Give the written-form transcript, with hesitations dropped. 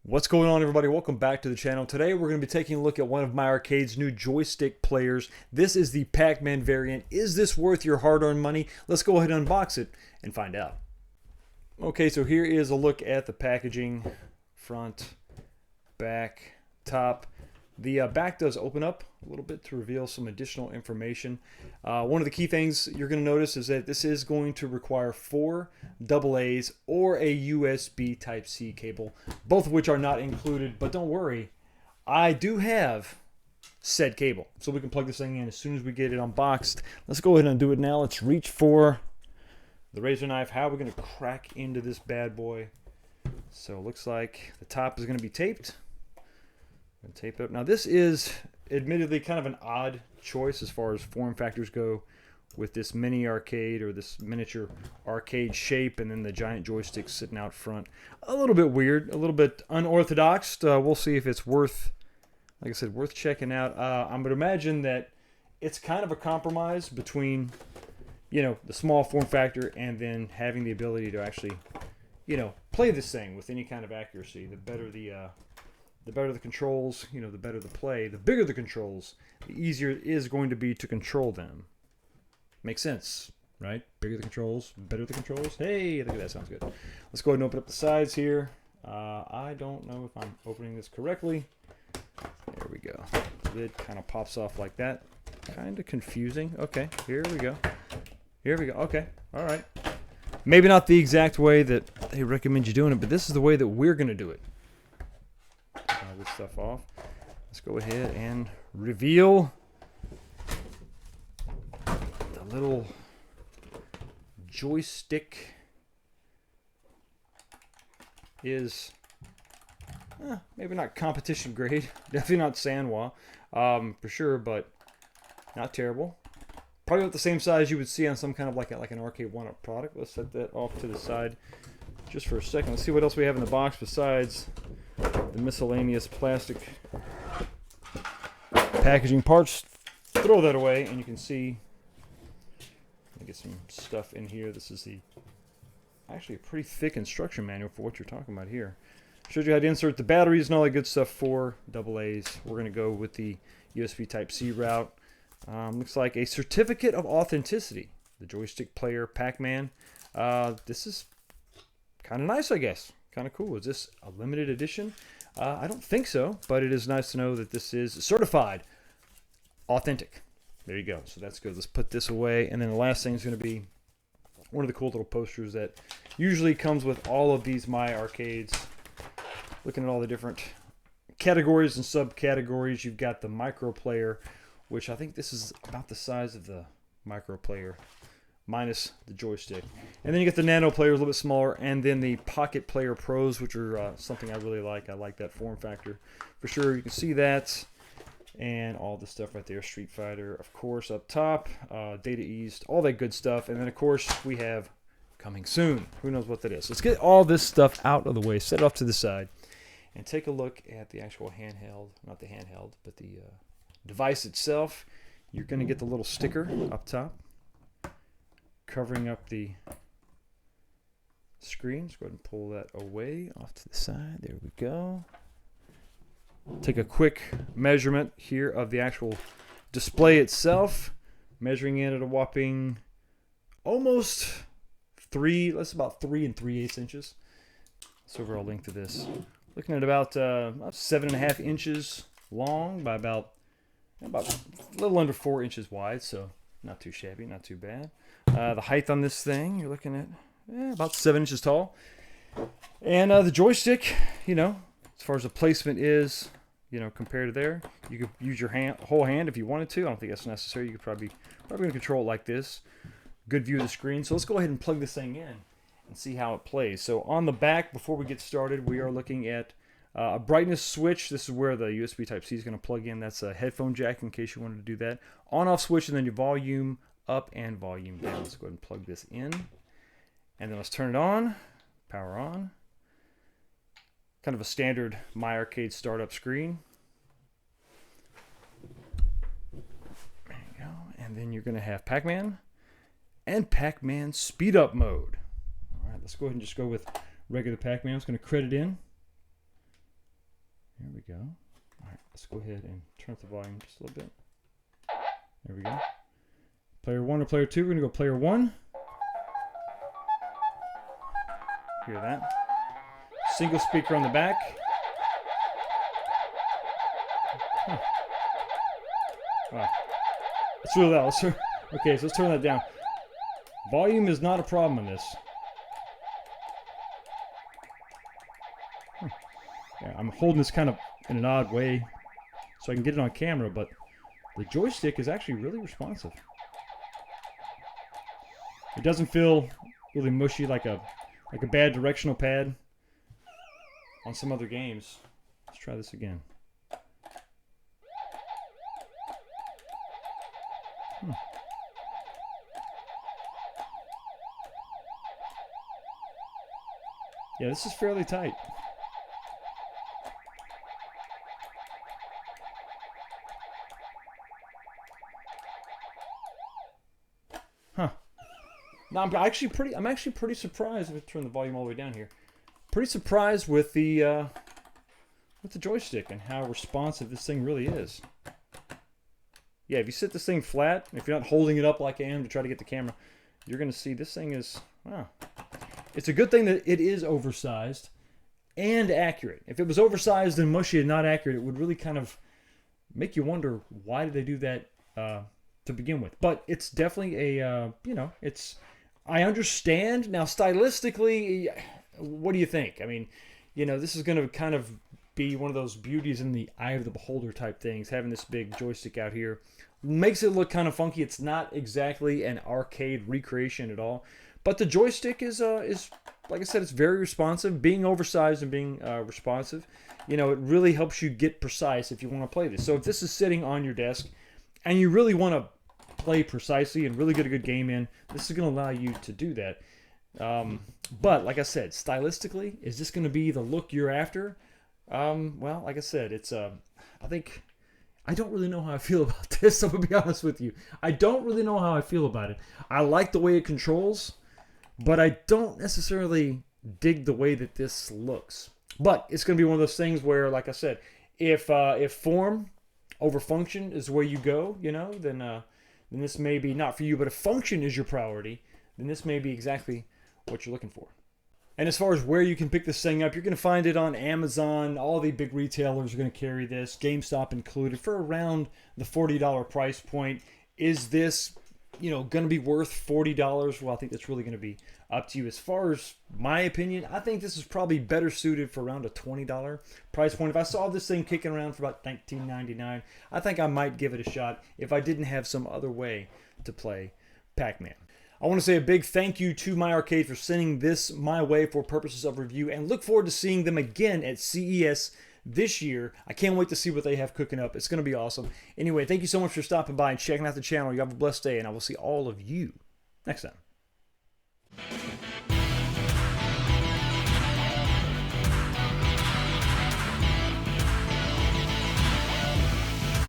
What's going on, everybody? Welcome back to the channel. Today we're going to be taking a look at one of my arcade's new joystick players. This is the Pac-Man variant. Is this worth your hard-earned money? Let's go ahead and unbox it and find out. Okay, so here is a look at the packaging. Front, back, top. The back does open up a little bit to reveal some additional information. One of the key things you're going to notice is that this is going to require 4 AA's or a USB Type-C cable, both of which are not included. But don't worry, I do have said cable, so we can plug this thing in as soon as we get it unboxed. Let's go ahead and do it now. Let's reach for the razor knife. How are we going to crack into this bad boy? So it looks like the top is going to be taped. Tape it up. Now this is admittedly kind of an odd choice as far as form factors go, with this mini arcade or this miniature arcade shape and then the giant joystick sitting out front. A little bit weird, a little bit unorthodox. We'll see if it's worth, like I said, worth checking out. I would imagine that it's kind of a compromise between, the small form factor and then having the ability to actually, play this thing with any kind of accuracy. The better the controls, the better the play. The bigger the controls, the easier it is going to be to control them. Makes sense, right? Bigger the controls, better the controls. Hey, I think that sounds good. Let's go ahead and open up the sides here. I don't know if I'm opening this correctly. There we go. The lid kind of pops off like that. Kind of confusing. Okay, here we go. Here we go. Okay, all right. Maybe not the exact way that they recommend you doing it, but this is the way that we're going to do it. All this stuff off. Let's go ahead and reveal the little joystick. Is maybe not competition grade, definitely not Sanwa, for sure, but not terrible. Probably about the same size you would see on some kind of like an arcade one-up product. Let's set that off to the side just for a second. Let's see what else we have in the box besides the miscellaneous plastic packaging parts. Throw that away, and you can see. Let me get some stuff in here. This is actually a pretty thick instruction manual for what you're talking about here. Shows you how to insert the batteries and all that good stuff for AA's. We're going to go with the USB Type-C route. Looks like a certificate of authenticity. The joystick player Pac-Man. This is kind of nice, I guess. Kind of cool. Is this a limited edition? I don't think so, but it is nice to know that this is certified authentic. There you go. So that's good. Let's put this away. And then the last thing is going to be one of the cool little posters that usually comes with all of these My Arcades. Looking at all the different categories and subcategories, you've got the micro player, which I think this is about the size of the micro player, minus the joystick. And then you get the nano players, a little bit smaller, and then the pocket player pros, which are something I really like. I like that form factor for sure. You can see that, and all the stuff right there. Street Fighter, of course, up top, Data East, all that good stuff. And then of course we have coming soon. Who knows what that is? Let's get all this stuff out of the way, set it off to the side, and take a look at the actual handheld, not the handheld, but the device itself. You're going to get the little sticker up top covering up the screen. Let's go ahead and pull that away off to the side. There we go. Take a quick measurement here of the actual display itself. Measuring in at a whopping almost about 3 3/8 inches. That's the overall length of this. Looking at about 7.5 inches long by about a little under 4 inches wide. So not too shabby, not too bad. The height on this thing, you're looking at about 7 inches tall. And the joystick, as far as the placement is, compared to there, you could use your whole hand if you wanted to. I don't think that's necessary. You could probably going to control it like this. Good view of the screen. So let's go ahead and plug this thing in and see how it plays. So on the back, before we get started, we are looking at a brightness switch. This is where the USB Type-C is going to plug in. That's a headphone jack in case you wanted to do that. On-off switch, and then your volume up and volume down. Let's go ahead and plug this in. And then let's turn it on. Power on. Kind of a standard My Arcade startup screen. There you go. And then you're going to have Pac-Man. and Pac-Man speed up mode. All right, let's go ahead and just go with regular Pac-Man. I'm just going to credit in. There we go. All right, let's go ahead and turn up the volume just a little bit. There we go. Player 1 or player 2, we're going to go player 1. Hear that? Single speaker on the back. Huh. Wow. It's really loud. Okay, so let's turn that down. Volume is not a problem in this. Yeah, I'm holding this kind of in an odd way so I can get it on camera, but the joystick is actually really responsive. It doesn't feel really mushy like a bad directional pad on some other games. Let's try this again. Yeah, this is fairly tight. Huh. Now I'm actually pretty surprised. Let me turn the volume all the way down here. Pretty surprised with the joystick and how responsive this thing really is. Yeah, if you sit this thing flat, if you're not holding it up like I am to try to get the camera, you're gonna see this thing is, wow. It's a good thing that it is oversized and accurate. If it was oversized and mushy and not accurate, it would really kind of make you wonder, why did they do that to begin with? But it's definitely a, I understand. Now, stylistically, what do you think? I mean, this is going to kind of be one of those beauties in the eye of the beholder type things, having this big joystick out here. Makes it look kind of funky. It's not exactly an arcade recreation at all. But the joystick is like I said, it's very responsive. Being oversized and being responsive, it really helps you get precise if you want to play this. So if this is sitting on your desk and you really want to play precisely and really get a good game in, this is going to allow you to do that. But like I said, stylistically, is this going to be the look you're after? Well, like I said, it's I don't really know how I feel about this. I'm going to be honest with you. I don't really know how I feel about it. I like the way it controls, but I don't necessarily dig the way that this looks. But it's going to be one of those things where, like I said, if form over function is where you go, then this may be not for you. But if function is your priority, then this may be exactly what you're looking for. And as far as where you can pick this thing up, you're going to find it on Amazon. All the big retailers are going to carry this, GameStop included, for around the $40 price point. Is this, going to be worth $40? Well, I think that's really going to be up to you. As far as my opinion, I think this is probably better suited for around a $20 price point. If I saw this thing kicking around for about $19.99, I think I might give it a shot if I didn't have some other way to play Pac-Man. I want to say a big thank you to My Arcade for sending this my way for purposes of review, and look forward to seeing them again at CES this year. I can't wait to see what they have cooking up. It's going to be awesome. Anyway, thank you so much for stopping by and checking out the channel. You have a blessed day, and I will see all of you next time.